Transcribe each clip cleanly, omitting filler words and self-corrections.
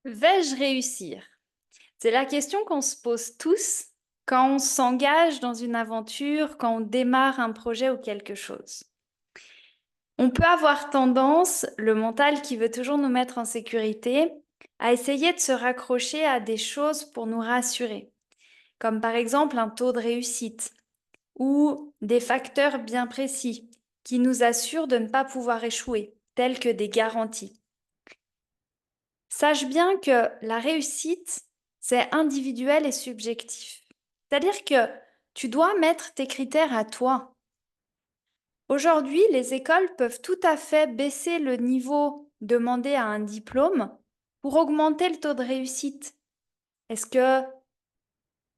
Vais-je réussir? C'est la question qu'on se pose tous quand on s'engage dans une aventure, quand on démarre un projet ou quelque chose. On peut avoir tendance, le mental qui veut toujours nous mettre en sécurité, à essayer de se raccrocher à des choses pour nous rassurer, comme par exemple un taux de réussite ou des facteurs bien précis qui nous assurent de ne pas pouvoir échouer, tels que des garanties. Sache bien que la réussite, c'est individuel et subjectif. C'est-à-dire que tu dois mettre tes critères à toi. Aujourd'hui, les écoles peuvent tout à fait baisser le niveau demandé à un diplôme pour augmenter le taux de réussite. Est-ce que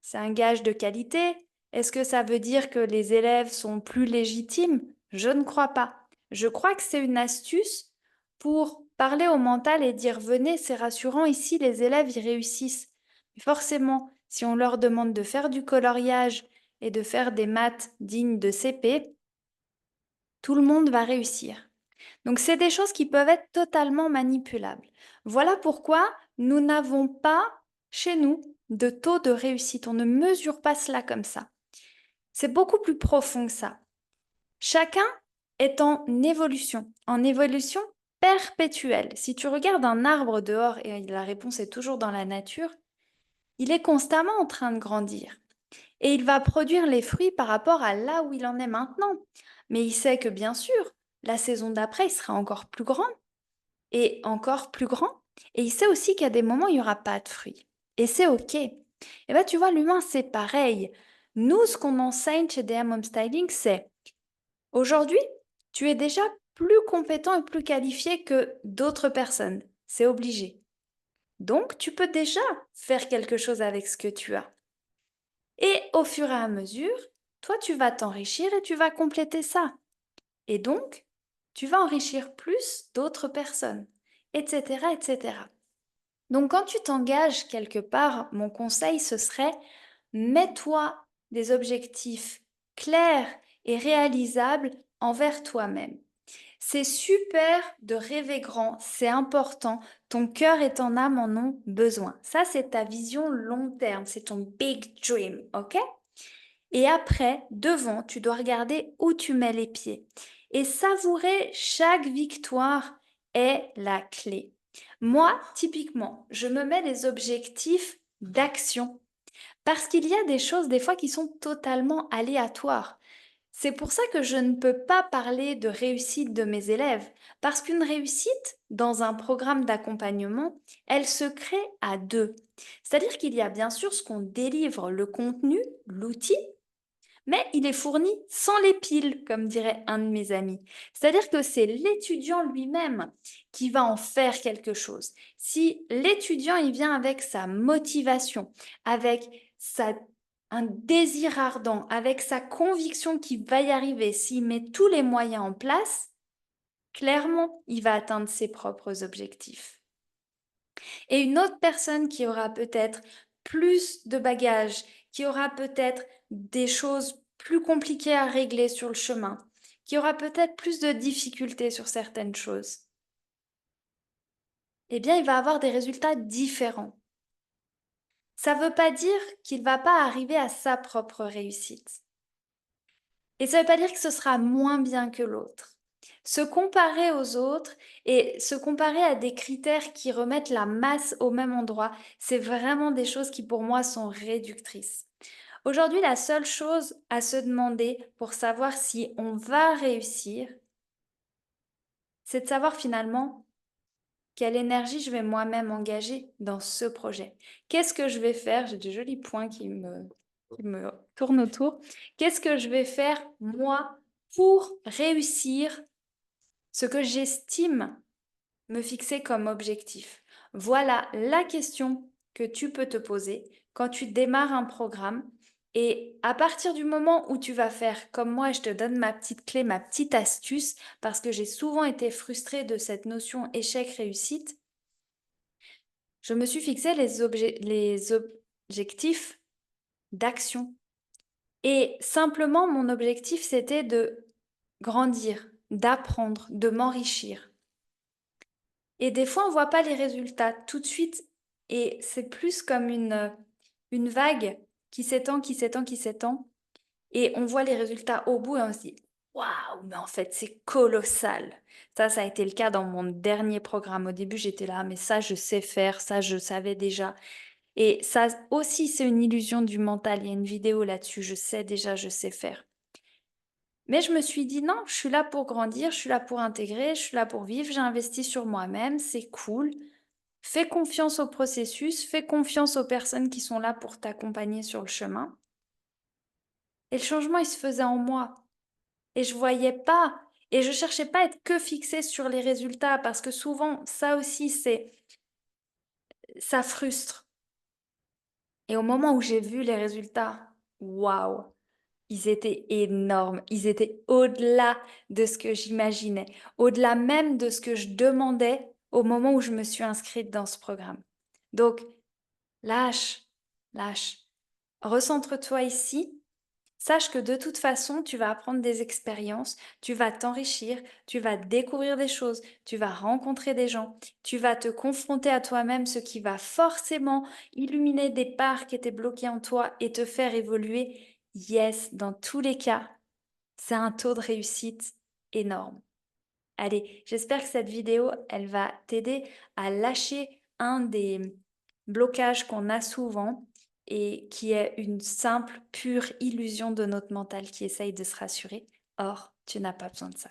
c'est un gage de qualité? Est-ce que ça veut dire que les élèves sont plus légitimes? Je ne crois pas. Je crois que c'est une astuce pour parler au mental et dire venez, c'est rassurant, ici les élèves y réussissent. Mais forcément, si on leur demande de faire du coloriage et de faire des maths dignes de CP, tout le monde va réussir. Donc c'est des choses qui peuvent être totalement manipulables. Voilà pourquoi nous n'avons pas chez nous de taux de réussite. On ne mesure pas cela comme ça. C'est beaucoup plus profond que ça. Chacun est en évolution perpétuelle. Si tu regardes un arbre dehors, et la réponse est toujours dans la nature, il est constamment en train de grandir. Et il va produire les fruits par rapport à là où il en est maintenant. Mais il sait que bien sûr, la saison d'après, il sera encore plus grand et encore plus grand. Et il sait aussi qu'à des moments, il n'y aura pas de fruits. Et c'est OK. Et bien, tu vois, l'humain, c'est pareil. Nous, ce qu'on enseigne chez DM Home Styling, c'est aujourd'hui, tu es déjà plus compétent et plus qualifié que d'autres personnes. C'est obligé. Donc, tu peux déjà faire quelque chose avec ce que tu as. Et au fur et à mesure, toi, tu vas t'enrichir et tu vas compléter ça. Et donc, tu vas enrichir plus d'autres personnes, etc., etc. Donc, quand tu t'engages quelque part, mon conseil, ce serait mets-toi des objectifs clairs et réalisables envers toi-même. C'est super de rêver grand, c'est important. Ton cœur et ton âme en ont besoin. Ça, c'est ta vision long terme, c'est ton big dream, ok? Et après, devant, tu dois regarder où tu mets les pieds. Et savourer chaque victoire est la clé. Moi, typiquement, je me mets des objectifs d'action parce qu'il y a des choses des fois qui sont totalement aléatoires. C'est pour ça que je ne peux pas parler de réussite de mes élèves, parce qu'une réussite dans un programme d'accompagnement, elle se crée à deux. C'est-à-dire qu'il y a bien sûr ce qu'on délivre, le contenu, l'outil, mais il est fourni sans les piles, comme dirait un de mes amis. C'est-à-dire que c'est l'étudiant lui-même qui va en faire quelque chose. Si l'étudiant il vient avec sa motivation, avec un désir ardent, avec sa conviction qu'il va y arriver, s'il met tous les moyens en place, clairement, il va atteindre ses propres objectifs. Et une autre personne qui aura peut-être plus de bagages, qui aura peut-être des choses plus compliquées à régler sur le chemin, qui aura peut-être plus de difficultés sur certaines choses, eh bien, il va avoir des résultats différents. Ça ne veut pas dire qu'il ne va pas arriver à sa propre réussite. Et ça ne veut pas dire que ce sera moins bien que l'autre. Se comparer aux autres et se comparer à des critères qui remettent la masse au même endroit, c'est vraiment des choses qui pour moi sont réductrices. Aujourd'hui, la seule chose à se demander pour savoir si on va réussir, c'est de savoir finalement quelle énergie je vais moi-même engager dans ce projet. Qu'est-ce que je vais faire? J'ai des jolis points qui me tournent autour. Qu'est-ce que je vais faire moi pour réussir ce que j'estime me fixer comme objectif? Voilà la question que tu peux te poser quand tu démarres un programme. Et à partir du moment où tu vas faire comme moi, je te donne ma petite clé, ma petite astuce, parce que j'ai souvent été frustrée de cette notion échec-réussite, je me suis fixé les objectifs d'action. Et simplement, mon objectif, c'était de grandir, d'apprendre, de m'enrichir. Et des fois, on ne voit pas les résultats tout de suite et c'est plus comme une vague qui s'étend, qui s'étend, qui s'étend. Et on voit les résultats au bout et on se dit, waouh, mais en fait, c'est colossal. Ça a été le cas dans mon dernier programme. Au début, j'étais là, mais ça, je sais faire, ça, je savais déjà. Et ça aussi, c'est une illusion du mental. Il y a une vidéo là-dessus. Je sais déjà, je sais faire. Mais je me suis dit, non, je suis là pour grandir, je suis là pour intégrer, je suis là pour vivre, j'ai investi sur moi-même, c'est cool. Fais confiance au processus, fais confiance aux personnes qui sont là pour t'accompagner sur le chemin. Et le changement, il se faisait en moi. Et je voyais pas, et je cherchais pas à être que fixée sur les résultats, parce que souvent, ça aussi, ça frustre. Et au moment où j'ai vu les résultats, waouh, ils étaient énormes, ils étaient au-delà de ce que j'imaginais, au-delà même de ce que je demandais au moment où je me suis inscrite dans ce programme. Donc, lâche, lâche. Recentre-toi ici. Sache que de toute façon, tu vas apprendre des expériences, tu vas t'enrichir, tu vas découvrir des choses, tu vas rencontrer des gens, tu vas te confronter à toi-même, ce qui va forcément illuminer des parts qui étaient bloquées en toi et te faire évoluer. Yes, dans tous les cas, c'est un taux de réussite énorme. Allez, j'espère que cette vidéo, elle va t'aider à lâcher un des blocages qu'on a souvent et qui est une simple, pure illusion de notre mental qui essaye de se rassurer. Or, tu n'as pas besoin de ça.